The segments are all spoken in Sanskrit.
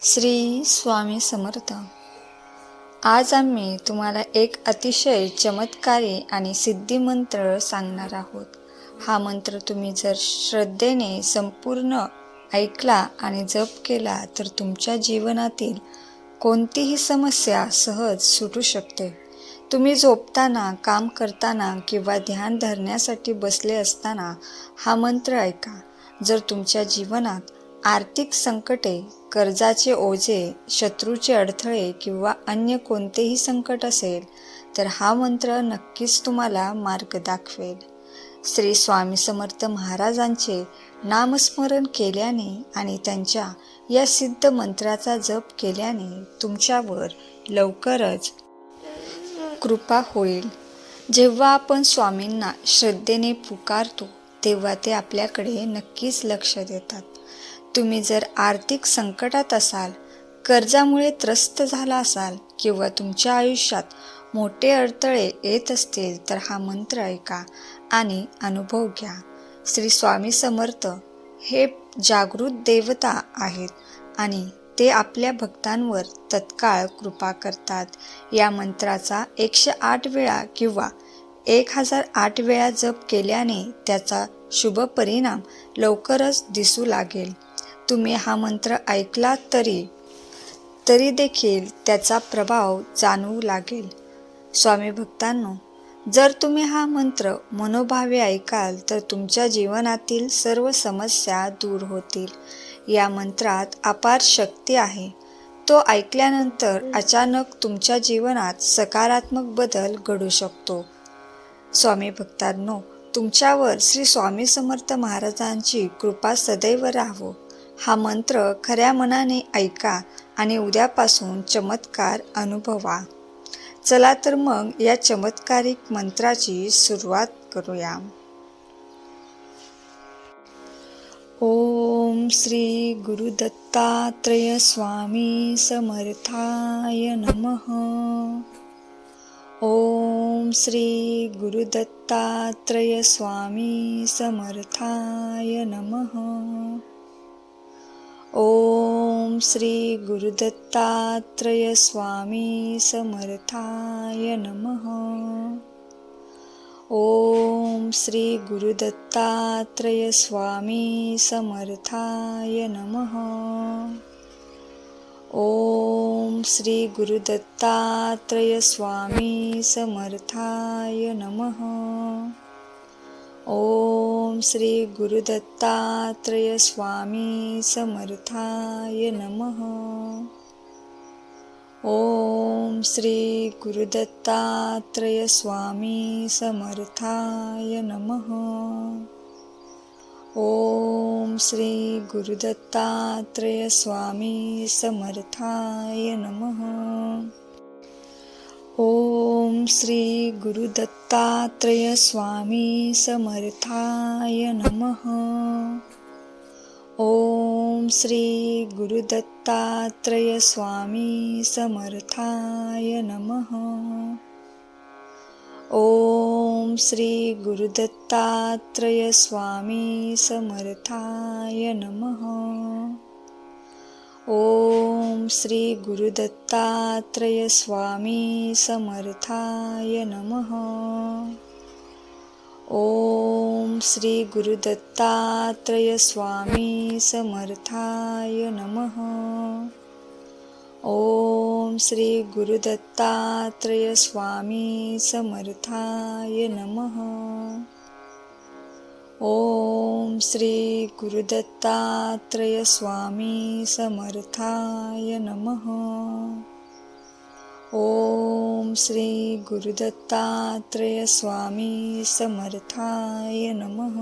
श्री स्वामी समर्थ. आज आम्ही तुम्हाला एक अतिशय चमत्कारी आणि सिद्धी मंत्र सांगणार आहोत. हा मंत्र तुम्ही जर श्रद्धेने संपूर्ण ऐकला आणि जप केला तर तुमच्या जीवनातील कोणतीही समस्या सहज सुटू शकते. तुम्ही झोपताना, काम करताना किंवा ध्यान धरण्यासाठी बसले असताना हा मंत्र ऐका. जर तुमच्या जीवनात आर्थिक संकटे, कर्जाचे ओझे, शत्रूचे अडथळे किंवा अन्य कोणतेही संकट असेल तर हा मंत्र नक्कीच तुम्हाला मार्ग दाखवेल. श्री स्वामी समर्थ महाराजांचे नामस्मरण केल्याने आणि त्यांच्या या सिद्ध मंत्राचा जप केल्याने तुमच्यावर लवकरच कृपा होईल. जेव्हा आपण स्वामींना श्रद्धेने पुकारतो तेव्हा ते आपल्याकडे नक्कीच लक्ष देतात. तुम्ही जर आर्थिक संकटात असाल, कर्जामुळे त्रस्त झाला असाल किंवा तुमच्या आयुष्यात मोठे अडथळे येत असतील तर हा मंत्र ऐका आणि अनुभव घ्या. श्री स्वामी समर्थ हे जागृत देवता आहेत आणि ते आपल्या भक्तांवर तत्काळ कृपा करतात. या मंत्राचा 108 वेळा किंवा 1008 वेळा जप केल्याने त्याचा शुभ परिणाम लवकरच दिसू लागेल. तुम्ही हा मंत्र ऐकला तरी देखील त्याचा प्रभाव जाणवू लागेल. स्वामी भक्तांनो, जर तुम्ही हा मंत्र मनोभावे ऐकाल तर तुमच्या जीवनातील सर्व समस्या दूर होतील. या मंत्रात अपार शक्ती आहे. तो ऐकल्यानंतर अचानक तुमच्या जीवनात सकारात्मक बदल घडू शकतो. स्वामी भक्तांनो, तुमच्यावर श्री स्वामी समर्थ महाराजांची कृपा सदैव राहो. हा मंत्र खऱ्या मनाने ऐका आणि उद्यापासून चमत्कार अनुभवा. चला तर मग या चमत्कारिक मंत्राची सुरुवात करूया. ओम श्री गुरुदत्तात्रेय स्वामी समर्थाय नमः. ओम श्री गुरुदत्तात्रेय स्वामी समर्थाय नमः. ओम श्री गुरुदत्तात्रेय स्वामी समर्थाय नमः. ओम श्री गुरुदत्तात्रेय स्वामी समर्थाय नमः. ओम श्री गुरुदत्तात्रेय स्वामी समर्थाय नमः. ओम श्री गुरुदत्तात्रेय स्वामी समर्थाय नमः. ओम श्री गुरुदत्तात्रेय स्वामी समर्थाय नमः. ओम श्री गुरुदत्तात्रेय स्वामी समर्थाय नमः. ओम श्री गुरुदत्तात्रेय स्वामी समर्थाय नमः. ओम श्री गुरुदत्तात्रेय स्वामी समर्थाय नमः. ओम श्री गुरुदत्तात्रेय स्वामी समर्थाय नमः. ओम श्री गुरुदत्तात्रेय स्वामी समर्थाय नमः. ओम श्री गुरुदत्तात्रेय स्वामी समर्थाय नमः. ओम श्री गुरुदत्तात्रेय स्वामी समर्थाय नमः. ओम श्री गुरुदत्तात्रेय स्वामी समर्थाय नमः. ओम श्री गुरुदत्तात्रेय स्वामी समर्थाय नमः.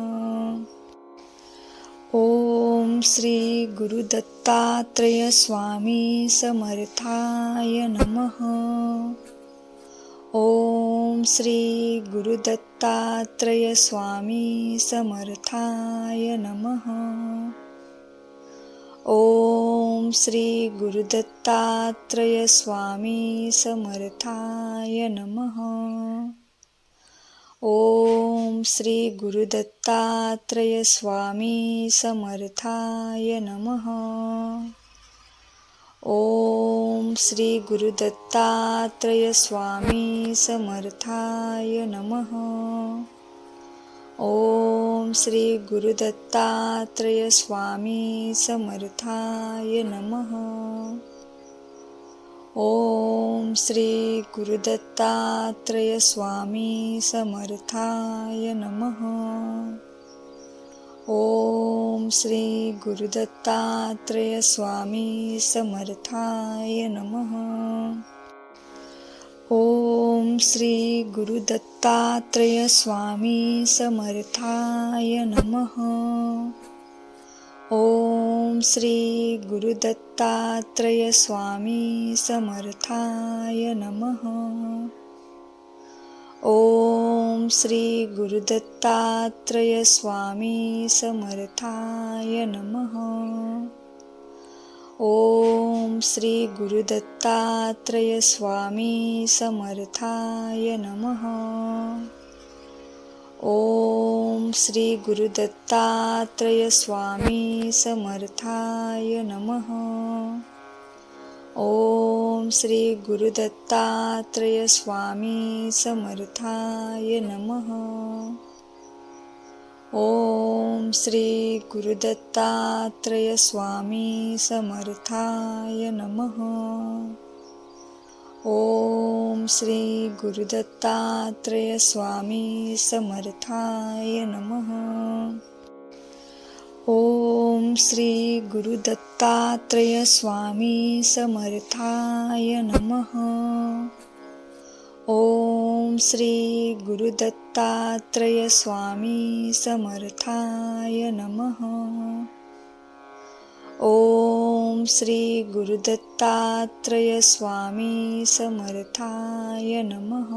ओम श्री गुरुदत्तात्रेय स्वामी समर्थाय नमः. ओम श्री गुरुदत्तात्रेय स्वामी समर्थाय नमः. ओम श्री गुरुदत्तात्रेय स्वामी समर्थाय नमः. ओम श्री गुरुदत्तात्रेय स्वामी समर्थाय नमः. श्री गुरुदत्तात्रेय स्वामी समर्थाय नमः. ओम श्री गुरुदत्तात्रेय स्वामी समर्थाय नमः. ओम श्री गुरुदत्तात्रेय स्वामी समर्थाय नमः. ओम श्री गुरुदत्तात्रेय स्वामी समर्थाय नमः. ओम श्री गुरुदत्तात्रेय स्वामी समर्थाय नमः. ओम श्री गुरुदत्तात्रेय स्वामी समर्थाय नमः. ओम श्री गुरुदत्तात्रेय स्वामी समर्थाय नमः. ओम श्री गुरुदत्तात्रेय स्वामी समर्थाय नमः. ओम श्री गुरुदत्तात्रेय स्वामी समर्थाय नमः. ओम श्री गुरुदत्तात्रेय स्वामी समर्थाय नमः. ओम श्री गुरुदत्तात्रेय स्वामी समर्थाय नमः. ओम श्री गुरुदत्तात्रेय स्वामी समर्थाय नमः. ओम श्री गुरुदत्तात्रेय स्वामी समर्थाय नमः. ओम श्री गुरुदत्तात्रेय स्वामी समर्थाय नमः. ओम श्री गुरुदत्तात्रेय स्वामी समर्थाय नमः.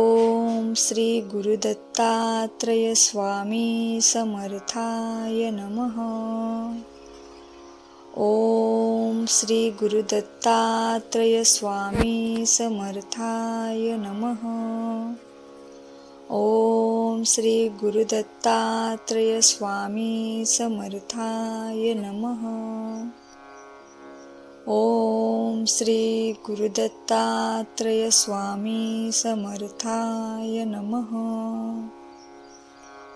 ओम श्री गुरुदत्तात्रेय स्वामी समर्थाय नमः. ओम श्री गुरुदत्तात्रेय स्वामी समर्थाय नमः. ओम श्री गुरुदत्तात्रेय स्वामी समर्थाय नमः.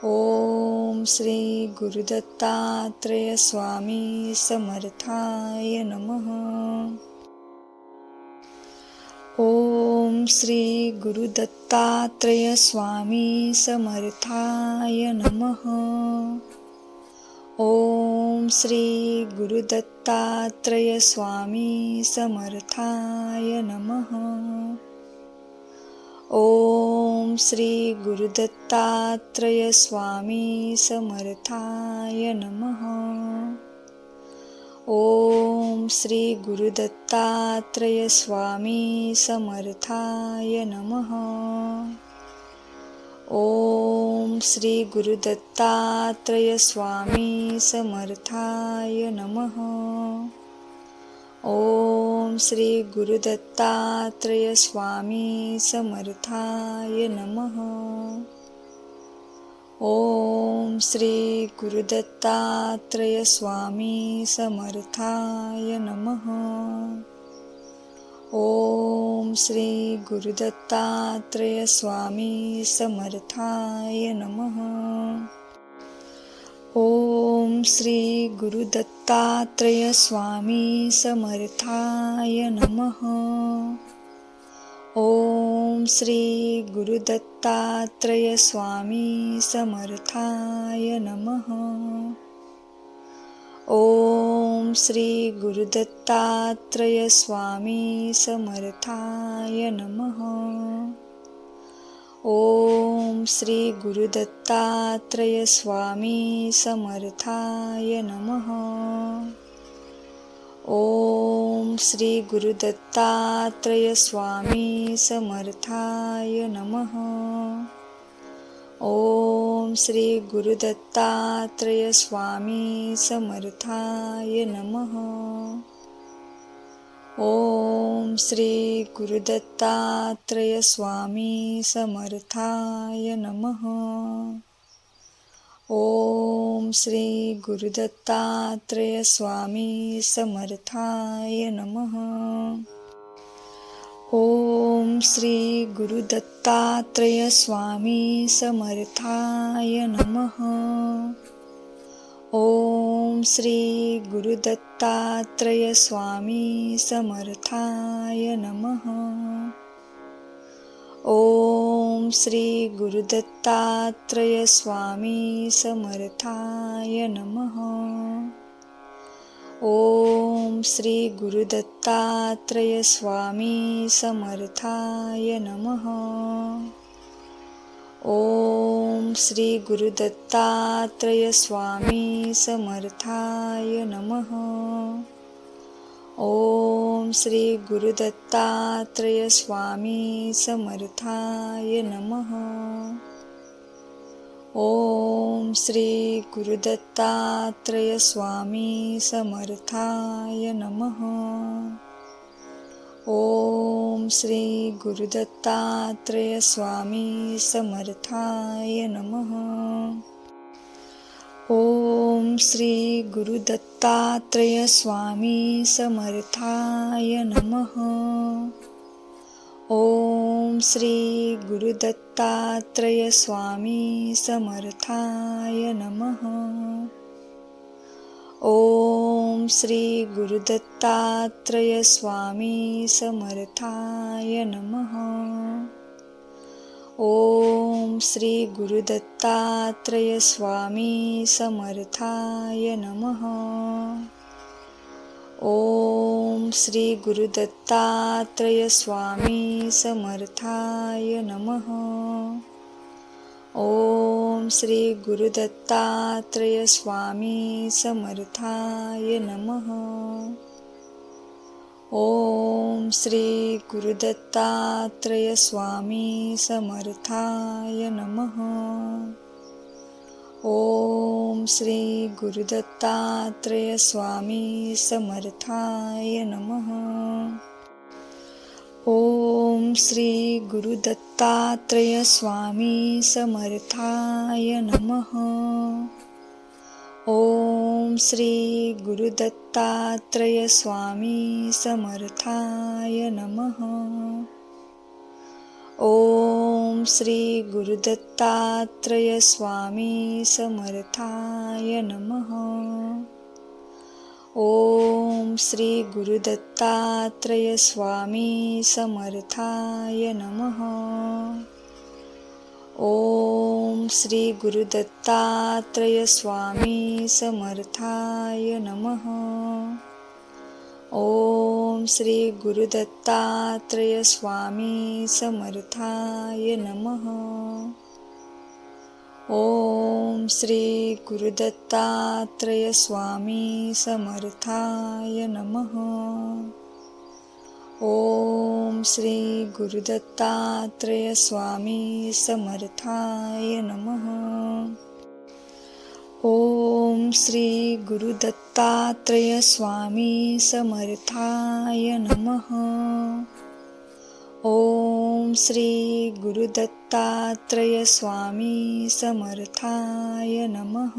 ओम श्री गुरुदत्तात्रेय स्वामी समर्थाय नमः. ओम श्री गुरुदत्तात्रेय स्वामी समर्थाय नमः. ओम श्री गुरुदत्तात्रेय स्वामी समर्थाय नमः. ओम श्री गुरुदत्तात्रेय स्वामी समर्थाय नमः. ओम श्री गुरुदत्तात्रेय स्वामी समर्थाय नमः. ओम श्री गुरुदत्तात्रेय स्वामी समर्थाय नमः. ओम श्री गुरुदत्तात्रेय स्वामी समर्थाय नमः. ओम श्री गुरुदत्तात्रेय स्वामी समर्थाय नमः. ओम श्री गुरुदत्तात्रेय स्वामी समर्थाय नमः. ओम श्री गुरुदत्तात्रेय स्वामी समर्थाय नमः. ओम श्री गुरुदत्तात्रेय स्वामी समर्थाय नमः. ओम श्री गुरुदत्तात्रेय स्वामी समर्थाय नमः. ओम श्री गुरुदत्तात्रेय स्वामी समर्थाय नमः. ओम श्री गुरुदत्तात्रेय स्वामी समर्थाय नमः. ओम श्री गुरुदत्तात्रेय स्वामी समर्थाय नमः. ओम श्री गुरुदत्तात्रेय स्वामी समर्थाय नमः. ओम श्री गुरुदत्तात्रेय स्वामी समर्थाय नमः. ओम श्री गुरुदत्तात्रेय स्वामी समर्थाय नमः. ओम श्री गुरुदत्तात्रेय स्वामी समर्थाय नमः. ओम श्री गुरुदत्तात्रेय स्वामी समर्थाय नमः. ओम श्री गुरुदत्तात्रेय स्वामी समर्थाय नमः. ओम श्री गुरुदत्तात्रेय स्वामी समर्थाय नमः. ओम श्री गुरुदत्तात्रेय स्वामी समर्थाय नमः. ओम श्री गुरुदत्तात्रेय स्वामी समर्थाय नमः. ओम श्री गुरुदत्तात्रेय स्वामी समर्थाय नमः. ओम श्री गुरुदत्तात्रेय स्वामी समर्थाय नमः. ओम श्री गुरुदत्तात्रेय स्वामी समर्थाय नमः. ओम श्री गुरुदत्तात्रेय स्वामी समर्थाय नमः. ओम श्री गुरुदत्तात्रेय स्वामी समर्थाय नमः. ओम श्री गुरुदत्तात्रेय स्वामी समर्थाय नमः. ओम श्री गुरुदत्तात्रेय स्वामी समर्थाय नमः. ओम श्री गुरुदत्तात्रेय स्वामी समर्थाय नमः. ओम श्री गुरुदत्तात्रेय स्वामी समर्थाय नमः. ओम श्री गुरुदत्तात्रेय स्वामी समर्थाय नमः. ओम श्री गुरुदत्तात्रेय स्वामी समर्थाय नमः. ओम श्री गुरुदत्तात्रेय स्वामी समर्थाय नमः. ओम श्री गुरुदत्तात्रेय स्वामी समर्थाय नमः. ओम श्री गुरुदत्तात्रेय स्वामी समर्थाय नमः. ओम श्री गुरुदत्तात्रेय स्वामी समर्थाय नमः. ओम श्री गुरुदत्तात्रेय स्वामी समर्थाय नमः. ओम श्री गुरुदत्तात्रेय स्वामी समर्थाय नमः. ओम श्री गुरुदत्तात्रेय स्वामी समर्थाय नमः. ओम श्री गुरुदत्तात्रेय स्वामी समर्थाय नमः. ओम श्री गुरुदत्तात्रेय स्वामी समर्थाय नमः.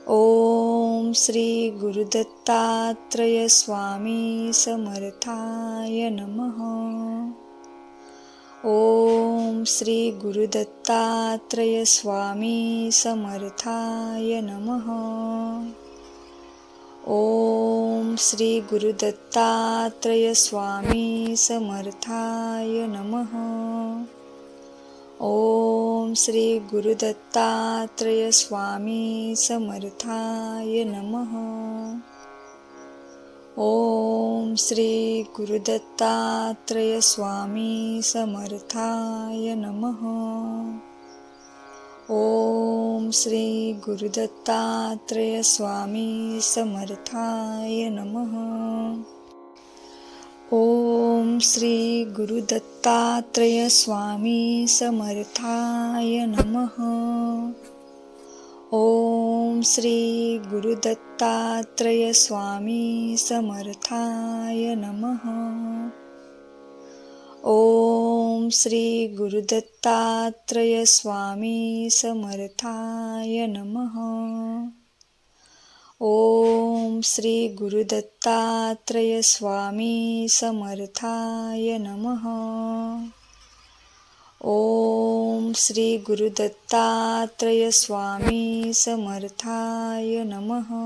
ओम श्री गुरुदत्तात्रेय स्वामी समर्थाय नमः. ओम श्री गुरुदत्तात्रेय स्वामी समर्थाय नमः. ओम श्री गुरुदत्तात्रेय स्वामी समर्थाय नमः. ओम श्री गुरुदत्तात्रेय स्वामी समर्थाय नमः. ओम श्री गुरुदत्तात्रेय स्वामी समर्थाय नमः. ओम श्री गुरुदत्तात्रेय स्वामी समर्थाय नमः. ओम श्री गुरुदत्तात्रेय स्वामी समर्थाय नमः. ओम श्री गुरुदत्तात्रेय स्वामी समर्थाय नमः. ओम श्री गुरुदत्तात्रेय स्वामी समर्थाय नमः. ओम श्री गुरुदत्तात्रेय स्वामी समर्थाय नमः. ओम श्री गुरुदत्तात्रेय स्वामी समर्थाय नमः.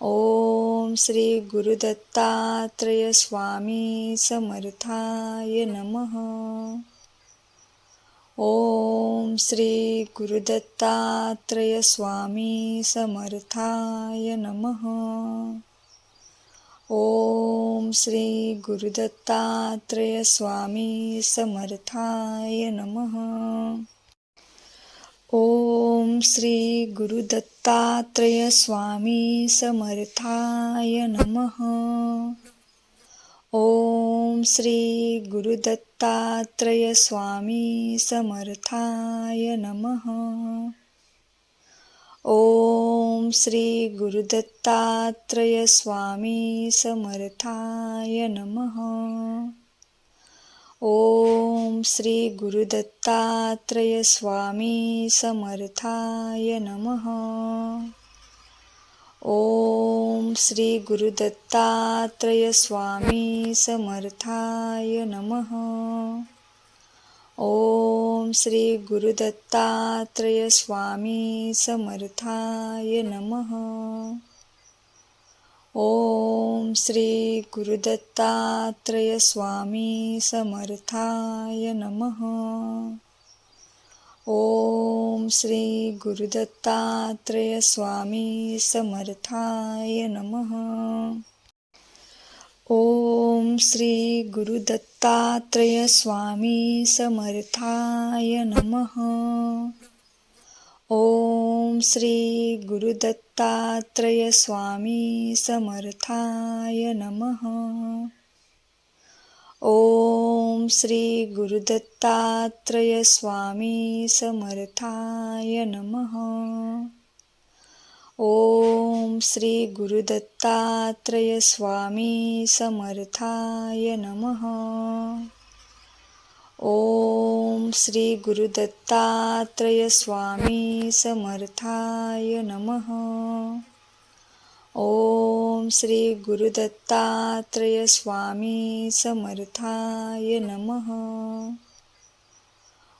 ओम श्री गुरुदत्तात्रेय स्वामी समर्थाय नमः. ओम श्री गुरुदत्तात्रेय स्वामी समर्थाय नमः. ओम श्री गुरुदत्तात्रेय स्वामी समर्थाय नमः. ओम श्री गुरुदत्तात्रेय स्वामी समर्थाय नमः. ओम श्री गुरुदत्तात्रेय स्वामी समर्थाय नमः. ओम श्री गुरुदत्तात्रेय स्वामी समर्थाय नमः. ओम श्री गुरुदत्तात्रेय स्वामी समर्थाय नमः. ओम श्री गुरुदत्तात्रेय स्वामी समर्थाय नमः. ओम श्री गुरुदत्तात्रेय स्वामी समर्थाय नमः. ओम श्री गुरुदत्तात्रेय स्वामी समर्थाय नमः. ओम श्री गुरुदत्तात्रेय स्वामी समर्थाय नमः. ओम श्री गुरुदत्तात्रेय स्वामी समर्थाय नमः. ओम श्री गुरुदत्तात्रेय स्वामी समर्थाय नमः. ओम श्री गुरुदत्तात्रेय स्वामी समर्थाय नमः. ओम श्री गुरुदत्तात्रेय स्वामी समर्थाय नमः. ओम श्री गुरुदत्तात्रेय स्वामी समर्थाय नमः. ओम श्री गुरुदत्तात्रेय स्वामी समर्थाय नमः.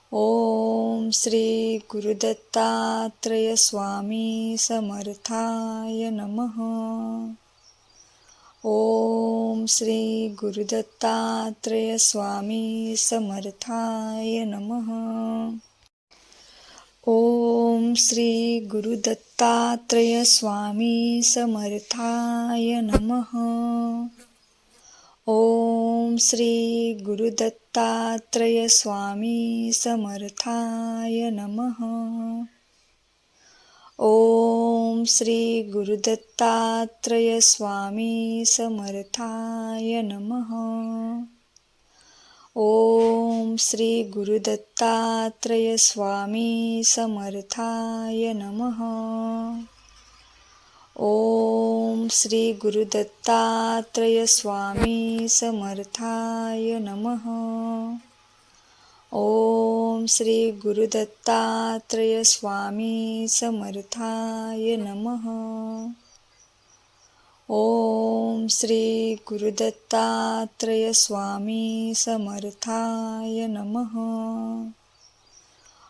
ओम श्री गुरुदत्तात्रेय स्वामी समर्थाय नमः. ओम श्री गुरुदत्तात्रेय स्वामी समर्थाय नमः. ओम श्री गुरुदत्तात्रेय स्वामी समर्थाय नमः. ओम श्री गुरुदत्तात्रेय स्वामी समर्थाय नमः. ओम श्री गुरुदत्तात्रेय स्वामी समर्थाय नमः. ओम श्री गुरुदत्तात्रेय स्वामी समर्थाय नमः. ओम श्री गुरुदत्तात्रेय स्वामी समर्थाय नमः. ओम श्री गुरुदत्तात्रेय स्वामी समर्थाय नमः. ओम श्री गुरुदत्तात्रेय स्वामी समर्थाय नमः.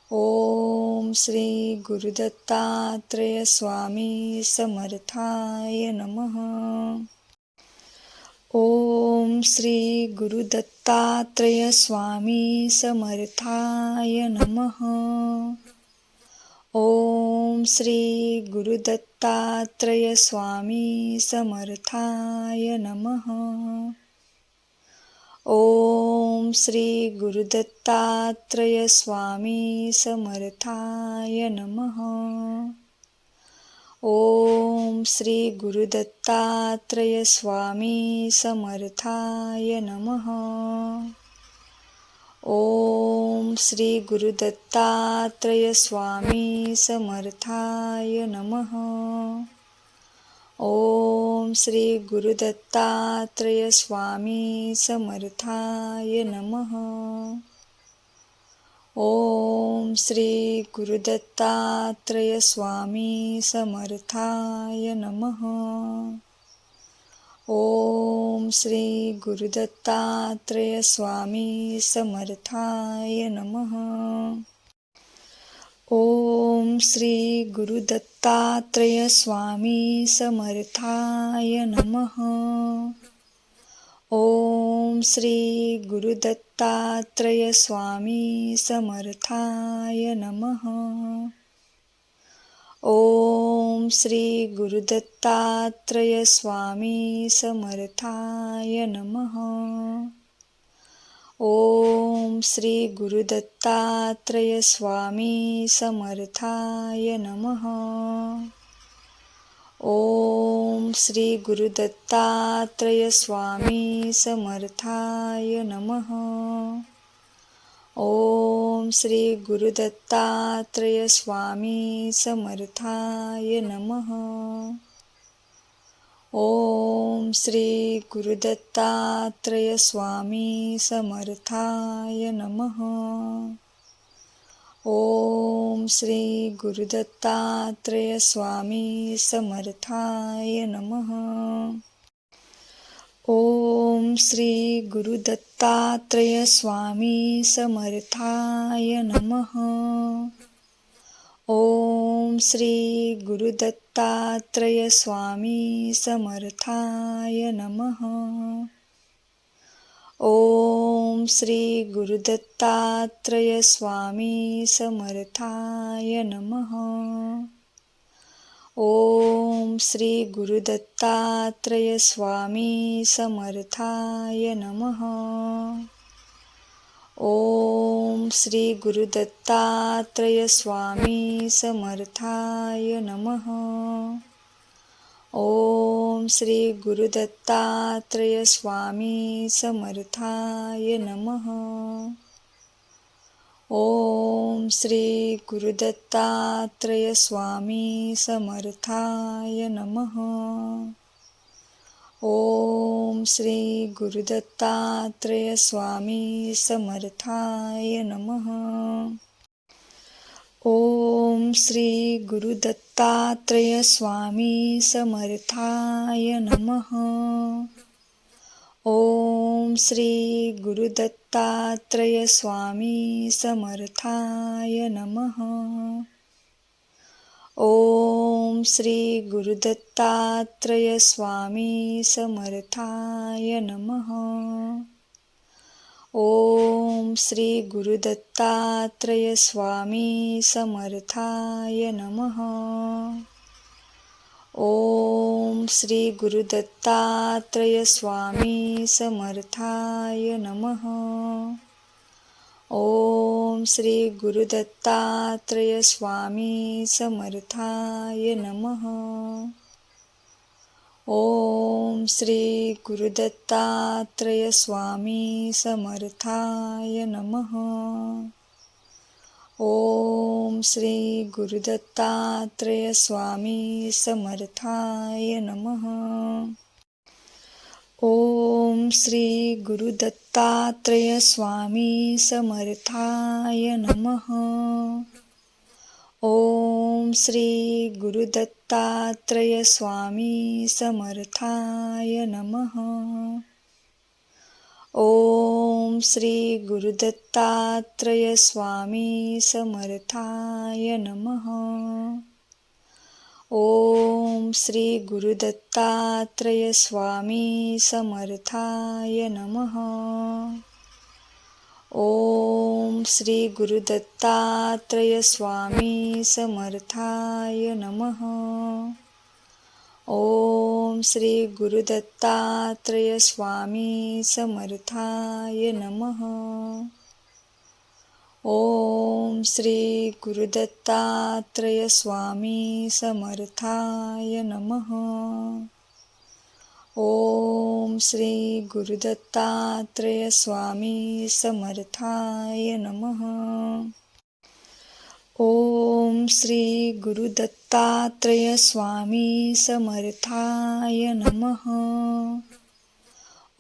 ओम श्री गुरुदत्तात्रेय स्वामी समर्थाय नमः. ओम श्री गुरुदत्तात्रेय स्वामी समर्थाय नमः. ओम श्री गुरुदत्तात्रेय स्वामी समर्थाय नमः. ओम श्री गुरुदत्तात्रेय स्वामी समर्थाय नमः. ओम श्री गुरुदत्तात्रेय स्वामी समर्थाय नमः. ओम श्री गुरुदत्तात्रेय स्वामी समर्थाय नमः. ओम श्री गुरुदत्तात्रेय स्वामी समर्थाय नमः. ओम श्री गुरुदत्तात्रेय स्वामी समर्थाय नमः. ओम श्री गुरुदत्तात्रेय स्वामी समर्थाय नमः. ओम श्री गुरुदत्तात्रेय स्वामी समर्थाय नमः. ओम श्री गुरुदत्तात्रेय स्वामी समर्थाय नमः. ओम श्री गुरुदत्तात्रेय स्वामी समर्थाय नमः. ओम श्री गुरुदत्तात्रेय स्वामी समर्थाय नमः. ओम श्री गुरुदत्तात्रेय स्वामी समर्थाय नमः. ओम श्री गुरुदत्तात्रेय स्वामी समर्थाय नमः. ओम श्री गुरुदत्तात्रेय स्वामी समर्थाय नमः. ओम श्री गुरुदत्तात्रेय स्वामी समर्थाय नमः. ओम श्री गुरुदत्तात्रेय स्वामी समर्थाय नमः. ओम श्री गुरुदत्तात्रेय स्वामी समर्थाय नमः. ओम श्री गुरुदत्तात्रेय स्वामी समर्थाय नमः. ओम श्री गुरुदत्तात्रेय स्वामी समर्थाय नमः. ओम श्री गुरुदत्तात्रेय स्वामी समर्थाय नमः. ओम श्री गुरुदत्तात्रेय स्वामी समर्थाय नमः. ओम श्री गुरुदत्तात्रेय स्वामी समर्थाय नमः. ओम श्री गुरुदत्तात्रेय स्वामी समर्थाय नमः. ओम श्री गुरुदत्तात्रेय स्वामी समर्थाय नमः. ओम श्री गुरुदत्तात्रेय स्वामी समर्थाय नमः. ओम श्री गुरुदत्तात्रेय स्वामी समर्थाय नमः. ओम श्री गुरुदत्तात्रेय स्वामी समर्थाय नमः. ओम श्री गुरुदत्तात्रेय स्वामी समर्थाय नमः. ओम श्री गुरुदत्तात्रेय स्वामी समर्थाय नमः. ओम श्री गुरुदत्तात्रेय स्वामी समर्थाय नमः. ओम श्री गुरुदत्तात्रेय स्वामी समर्थाय नमः. ओम श्री गुरुदत्तात्रेय स्वामी समर्थाय नमः. ओम श्री गुरुदत्तात्रेय स्वामी समर्थाय नमः. ओम श्री गुरुदत्तात्रेय स्वामी समर्थाय नमः. ओम श्री गुरुदत्तात्रेय स्वामी समर्थाय नमः. ओम श्री गुरुदत्तात्रेय स्वामी समर्थाय नमः. ओम श्री गुरुदत्तात्रेय स्वामी समर्थाय नमः. ओम श्री गुरुदत्तात्रेय स्वामी समर्थाय नमः. ओम श्री गुरुदत्तात्रेय स्वामी समर्थाय नमः. ओम श्री गुरुदत्तात्रेय स्वामी समर्थाय नमः.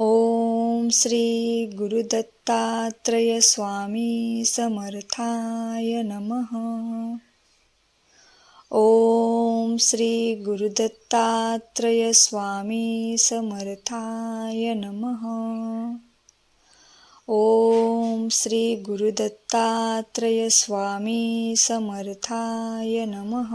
ओम श्री गुरुदत्तात्रेय स्वामी समर्थाय नमः. ओम श्री गुरुदत्तात्रेय स्वामी समर्थाय नमः. ओम श्री गुरुदत्तात्रेय स्वामी समर्थाय नमः.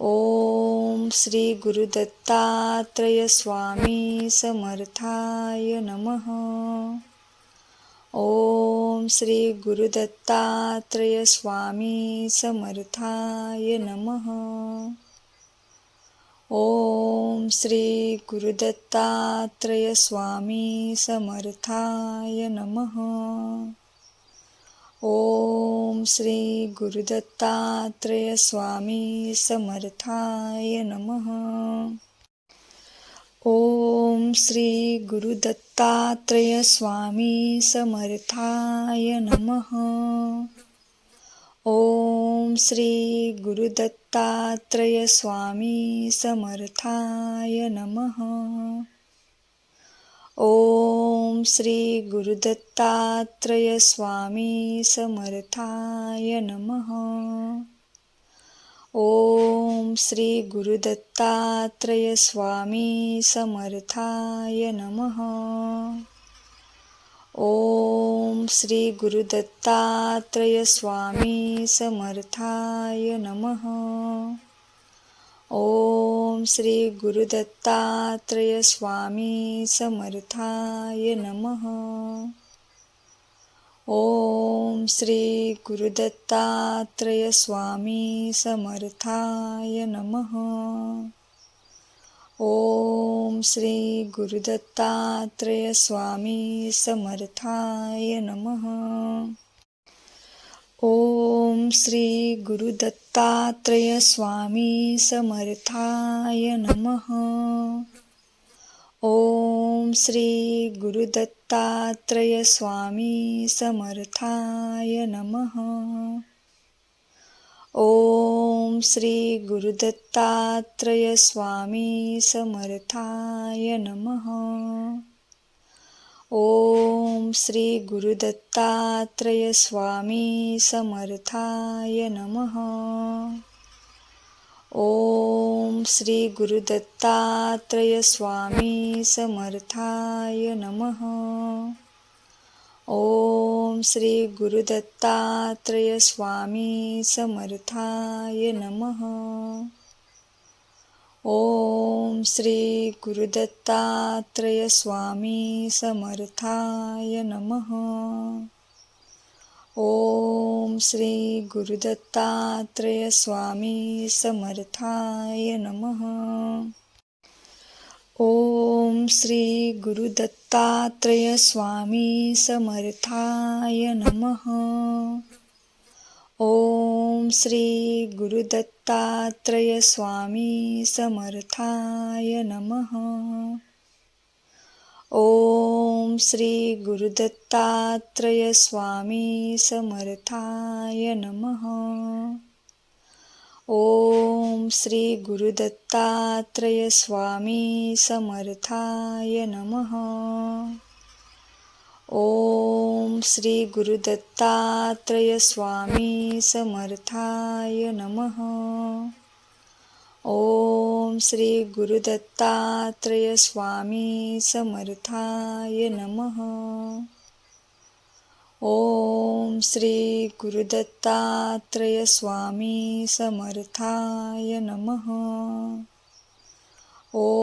ओम श्री गुरुदत्तात्रेय स्वामी समर्थाय नमः. ओम श्री गुरुदत्तात्रेय स्वामी समर्थाय नमः. ओम श्री गुरुदत्तात्रेय स्वामी समर्थाय नमः. ओम श्री गुरुदत्तात्रेय स्वामी समर्थाय नमः. ओम श्री गुरुदत्तात्रेय स्वामी समर्थाय नमः. ओम श्री गुरुदत्तात्रेय स्वामी समर्थाय नमः. ओम श्री गुरुदत्तात्रेय स्वामी समर्थाय नमः. ओम श्री गुरुदत्तात्रेय स्वामी समर्थाय नमः. ओम श्री गुरुदत्तात्रेय स्वामी समर्थाय नमः. ओम श्री गुरुदत्तात्रेय स्वामी समर्थाय नमः. ओम श्री गुरुदत्तात्रेय स्वामी समर्थाय नमः. ओम श्री गुरुदत्तात्रेय स्वामी समर्थाय नमः. ओम श्री गुरुदत्तात्रेय स्वामी समर्थाय नमः. ओम श्री गुरुदत्तात्रेय स्वामी समर्थाय नमः. ओम श्री गुरुदत्तात्रेय स्वामी समर्थाय नमः. ओम श्री गुरुदत्तात्रेय स्वामी समर्थाय नमः. ओम श्री गुरुदत्तात्रेय स्वामी समर्थाय नमः. ओम श्री गुरुदत्तात्रेय स्वामी समर्थाय नमः. ओम श्री गुरुदत्तात्रेय स्वामी समर्थाय नमः. ओम श्री गुरुदत्तात्रेय स्वामी समर्थाय नमः. ओम श्री गुरुदत्तात्रेय स्वामी समर्थाय नमः. ओम श्री गुरुदत्तात्रेय स्वामी समर्थाय नमः. ओम श्री गुरुदत्तात्रेय स्वामी समर्थाय नमः. ओम श्री गुरुदत्तात्रेय स्वामी समर्थाय नमः. ओम श्री गुरुदत्तात्रेय स्वामी समर्थाय नमः. ओम श्री गुरुदत्तात्रेय स्वामी समर्थाय नमः. ओम श्री गुरुदत्तात्रेय स्वामी समर्थाय नमः. ओम